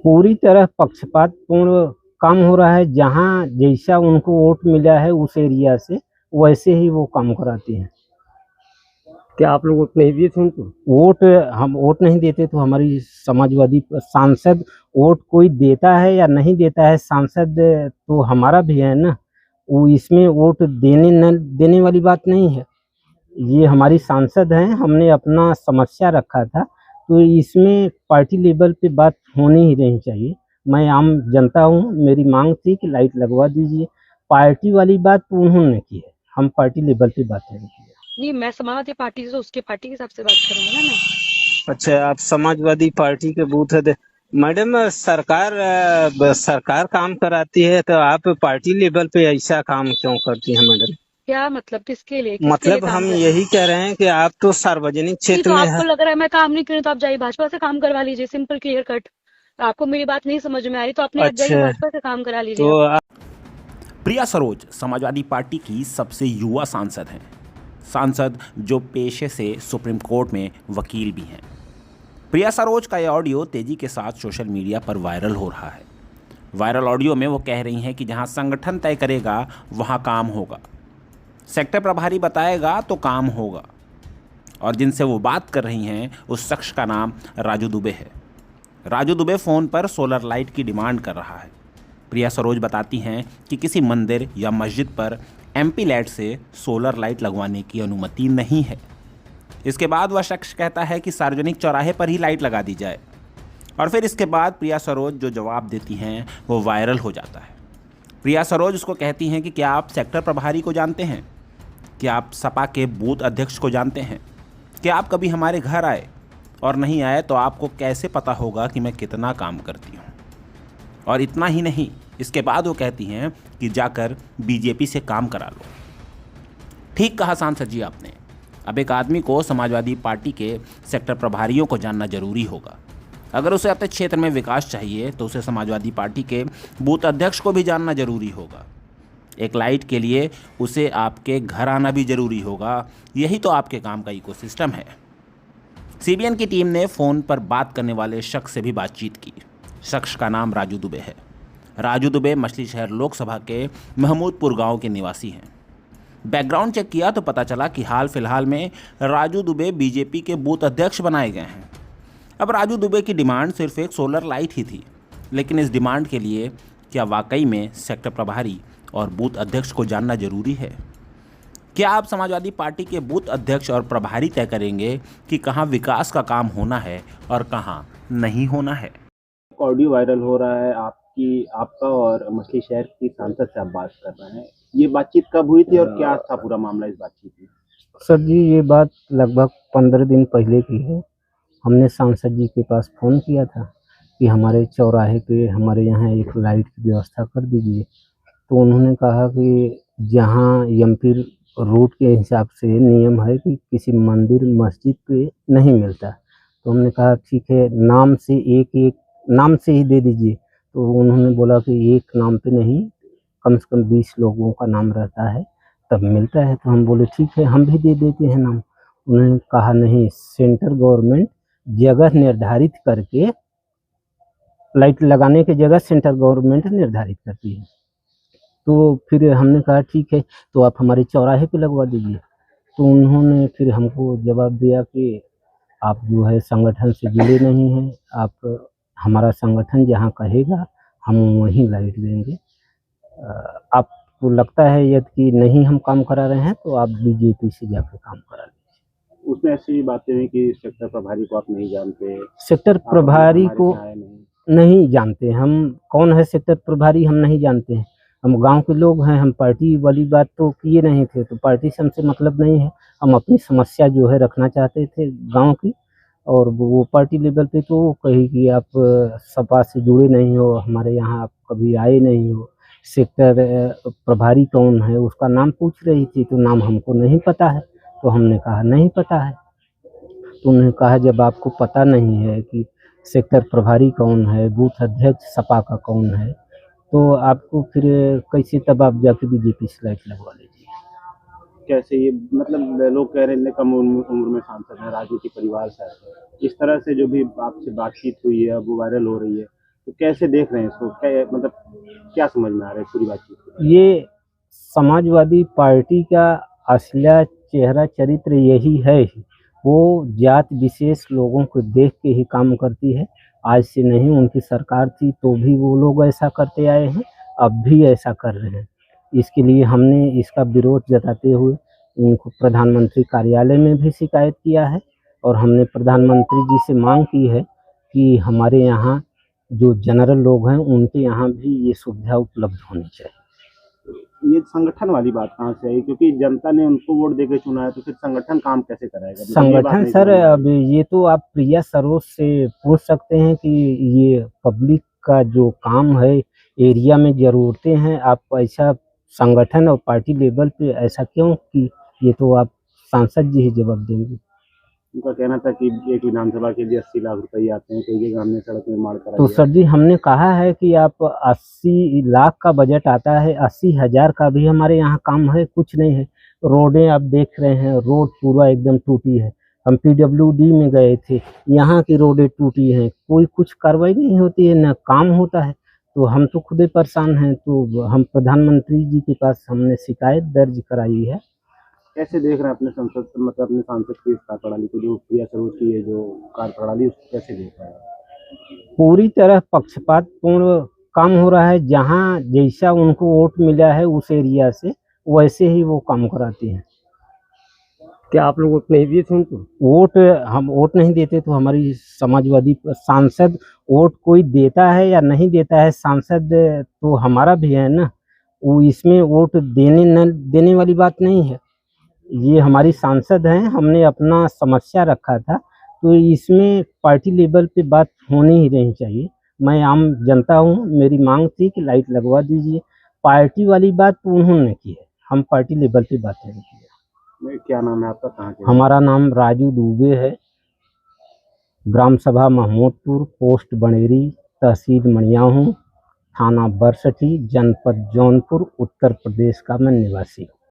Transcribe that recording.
पूरी तरह पक्षपातपूर्ण काम हो रहा है। जहाँ जैसा उनको वोट मिला है उस एरिया से, वैसे ही वो काम कराते हैं। क्या आप लोग वोट नहीं दिए थे उनको? वोट हम वोट नहीं देते तो हमारी समाजवादी सांसद वोट कोई देता है या नहीं देता है, सांसद तो हमारा भी है ना। वो इसमें वोट देने न देने वाली बात नहीं है। ये हमारी सांसद हैं, हमने अपना समस्या रखा था, तो इसमें पार्टी लेवल पे बात होनी ही नहीं चाहिए। मैं आम जनता हूँ, मेरी मांग थी कि लाइट लगवा दीजिए। पार्टी वाली बात तो उन्होंने की है, हम पार्टी लेवल पे बात नहीं की है। नहीं, मैं समाजवादी पार्टी से उसके पार्टी के हिसाब से बात कर रही हूँ ना मैं। अच्छा, आप समाजवादी पार्टी के बूथ है मैडम। सरकार काम कराती है तो आप पार्टी लेवल पे ऐसा काम क्यों करती हैं मैडम? क्या मतलब, किसके लिए काम हम कर रहे यही कह रहे हैं कि आप तो सार्वजनिक हैं? क्षेत्र तो में आपको है। लग रहा है मैं काम नहीं करूँ तो आप जाइए भाजपा से काम करवा लीजिए, सिंपल क्लियर कट। आपको मेरी बात नहीं समझ में आ रही तो अपने जाइए अच्छा, भाजपा से काम करा लीजिए तो आप। प्रिया सरोज समाजवादी पार्टी की सबसे युवा सांसद हैं। सांसद जो पेशे से सुप्रीम कोर्ट में वकील भी हैं। प्रिया सरोज का यह ऑडियो तेजी के साथ सोशल मीडिया पर वायरल हो रहा है। वायरल ऑडियो में वो कह रही हैं कि जहां संगठन तय करेगा वहां काम होगा, सेक्टर प्रभारी बताएगा तो काम होगा। और जिनसे वो बात कर रही हैं उस शख्स का नाम राजू दुबे है। राजू दुबे फ़ोन पर सोलर लाइट की डिमांड कर रहा है। प्रिया सरोज बताती हैं कि किसी मंदिर या मस्जिद पर एमपी लाइट से सोलर लाइट लगवाने की अनुमति नहीं है। इसके बाद वह शख्स कहता है कि सार्वजनिक चौराहे पर ही लाइट लगा दी जाए। और फिर इसके बाद प्रिया सरोज जो जवाब देती हैं वो वायरल हो जाता है। प्रिया सरोज उसको कहती हैं कि क्या आप सेक्टर प्रभारी को जानते हैं? क्या आप सपा के बूथ अध्यक्ष को जानते हैं? क्या आप कभी हमारे घर आए? और नहीं आए तो आपको कैसे पता होगा कि मैं कितना काम करती हूँ? और इतना ही नहीं, इसके बाद वो कहती हैं कि जाकर बीजेपी से काम करा लो। ठीक कहा सांसद जी आपने। अब एक आदमी को समाजवादी पार्टी के सेक्टर प्रभारियों को जानना जरूरी होगा। अगर उसे अपने क्षेत्र में विकास चाहिए तो उसे समाजवादी पार्टी के बूथ अध्यक्ष को भी जानना जरूरी होगा। एक लाइट के लिए उसे आपके घर आना भी जरूरी होगा। यही तो आपके काम का इकोसिस्टम है। सीबीएन की टीम ने फ़ोन पर बात करने वाले शख्स से भी बातचीत की। शख्स का नाम राजू दुबे है। राजू दुबे मछली शहर लोकसभा के महमूदपुर गांव के निवासी हैं। बैकग्राउंड चेक किया तो पता चला कि हाल फिलहाल में राजू दुबे बीजेपी के बूथ अध्यक्ष बनाए गए हैं। अब राजू दुबे की डिमांड सिर्फ एक सोलर लाइट ही थी, लेकिन इस डिमांड के लिए क्या वाकई में सेक्टर प्रभारी और बूथ अध्यक्ष को जानना जरूरी है? क्या आप समाजवादी पार्टी के बूथ अध्यक्ष और प्रभारी तय करेंगे कि कहां विकास का काम होना है और कहां नहीं होना है? ऑडियो वायरल हो रहा है आपका और मछली शहर की सांसद से आप बात कर रहे हैं। ये बातचीत कब हुई थी और क्या था पूरा मामला इस बातचीत में? सर जी, ये बात लगभग 15 दिन पहले की है। हमने सांसद जी के पास फ़ोन किया था कि हमारे चौराहे पे हमारे यहाँ एक लाइट की व्यवस्था कर दीजिए। तो उन्होंने कहा कि जहाँ एमपी रूट के हिसाब से नियम है कि किसी मंदिर मस्जिद पे नहीं मिलता। तो हमने कहा ठीक है, नाम से ही दे दीजिए। तो उन्होंने बोला कि एक नाम पे नहीं, कम से कम 20 लोगों का नाम रहता है तब मिलता है। तो हम बोले ठीक है, हम भी दे देते हैं नाम। उन्होंने कहा नहीं, सेंट्रल गवर्नमेंट जगह निर्धारित करके, लाइट लगाने की जगह सेंट्रल गवर्नमेंट निर्धारित करती है। तो फिर हमने कहा ठीक है, तो आप हमारे चौराहे पे लगवा दीजिए। तो उन्होंने फिर हमको जवाब दिया कि आप जो है संगठन से जुड़े नहीं हैं, आप हमारा संगठन जहाँ कहेगा हम वहीं लाइट देंगे। आपको लगता है यदि कि नहीं हम काम करा रहे हैं तो आप बीजेपी से जाकर काम करा लीजिए। उसमें ऐसी बातें हुई कि सेक्टर प्रभारी को आप नहीं जानते। सेक्टर प्रभारी को नहीं जानते हम। कौन है सेक्टर प्रभारी हम नहीं जानते हैं। हम गांव के लोग हैं, हम पार्टी वाली बात तो किए नहीं थे, तो पार्टी से हमसे मतलब नहीं है। हम अपनी समस्या जो है रखना चाहते थे गांव की, और वो पार्टी लेवल पे तो कही कि आप सपा से जुड़े नहीं हो, हमारे यहाँ आप कभी आए नहीं हो। सेक्टर प्रभारी कौन है उसका नाम पूछ रही थी, तो नाम हमको नहीं पता है। तो हमने कहा नहीं पता है। तो उन्होंने कहा जब आपको पता नहीं है कि सेक्टर प्रभारी कौन है, बूथ अध्यक्ष सपा का कौन है, तो आपको फिर कैसे, तब आप जाके बीजेपी से लाइट लगवा लीजिए। कैसे ये मतलब लोग कह रहे हैं कम उम्र में सांसद है, राजनीतिक परिवार से आते हैं। इस तरह से जो भी आपसे बातचीत हुई है अब वो वायरल हो रही है, तो कैसे देख रहे हैं इसको, क्या मतलब क्या समझ में आ रहा है पूरी बातचीत? ये समाजवादी पार्टी का असला चेहरा चरित्र यही है ही। वो जात विशेष लोगों को देख के ही काम करती है। आज से नहीं, उनकी सरकार थी तो भी वो लोग ऐसा करते आए हैं, अब भी ऐसा कर रहे हैं। इसके लिए हमने इसका विरोध जताते हुए इनको प्रधानमंत्री कार्यालय में भी शिकायत किया है और हमने प्रधानमंत्री जी से मांग की है कि हमारे यहाँ जो जनरल लोग हैं उनके यहाँ भी ये सुविधा उपलब्ध होनी चाहिए। ये संगठन वाली बात कहाँ से आई, क्योंकि जनता ने उनको वोट देके चुना है, तो फिर संगठन काम कैसे कराएगा? मतलब ये बात संगठन नहीं सर, समझ में आ अब ये तो आप प्रिया सरोज से पूछ सकते हैं कि ये पब्लिक का जो काम है, एरिया में ज़रूरतें हैं, आप ऐसा संगठन और पार्टी लेवल पे ऐसा क्यों कि ये तो आप सांसद जी ही जवाब देंगे। उनका कहना था कि एक विधानसभा के लिए 80 लाख रुपए आते हैं, कई जगह हमने सड़क निर्माण तो कराया। सर जी, हमने कहा है कि आप 80 लाख का बजट आता है, 80,000 का भी हमारे यहाँ काम है, कुछ नहीं है। रोडें आप देख रहे हैं, रोड पूरा एकदम टूटी है। हम PWD में गए थे, यहाँ की रोडें टूटी हैं, कोई कुछ कार्रवाई नहीं होती है, ना काम होता है। तो हम तो खुद ही परेशान हैं। तो हम प्रधानमंत्री जी के पास हमने शिकायत दर्ज कराई है। कैसे देख रहे हैं अपने संसद, मतलब अपने सांसद की इस कार्यप्रणाली को, जो प्रिया सरोज की है जो कार्यप्रणाली, उसको कैसे देख रहे हैं? पूरी तरह पक्षपातपूर्ण काम हो रहा है। जहाँ जैसा उनको वोट मिला है उस एरिया से, वैसे ही वो काम कराती हैं। क्या आप लोग वोट नहीं दिए थे उनको? वोट हम वोट नहीं देते तो हमारी समाजवादी सांसद, वोट कोई देता है या नहीं देता है, सांसद तो हमारा भी है ना। वो इसमें वोट देने न देने वाली बात नहीं है। ये हमारी सांसद हैं, हमने अपना समस्या रखा था, तो इसमें पार्टी लेवल पे बात होनी ही नहीं चाहिए। मैं आम जनता हूँ, मेरी मांग थी कि लाइट लगवा दीजिए। पार्टी वाली बात तो उन्होंने की है, हम पार्टी लेवल पे बात नहीं की है। क्या नाम है आपका, कहाँ के? हमारा नाम राजू दुबे है, ग्राम सभा महमूदपुर, पोस्ट बनेरी, तहसील मनियाहू, थाना बरसठी, जनपद जौनपुर, उत्तर प्रदेश का मैं निवासी हूँ।